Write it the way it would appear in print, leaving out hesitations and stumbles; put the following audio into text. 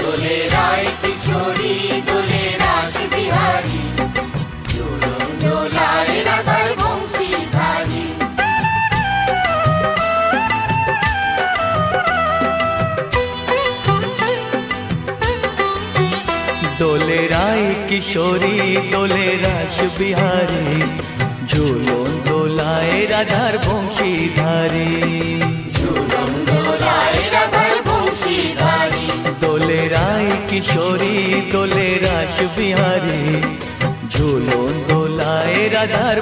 দোলে রায় কিশোরী দোলে রাস বিহারী, ঝুলন দোলায় রাধার বংশীধারী। দোলে রায় কিশোরী দোলে রাস বিহারী, ঝুলন দোলায় রাধার বংশীধারী। ঝুলন দোলায় রাধার বংশীধারী। দোলে রায় কিশোরী দোলে রাস বিহারী, ঝুলন দোলায় রাধার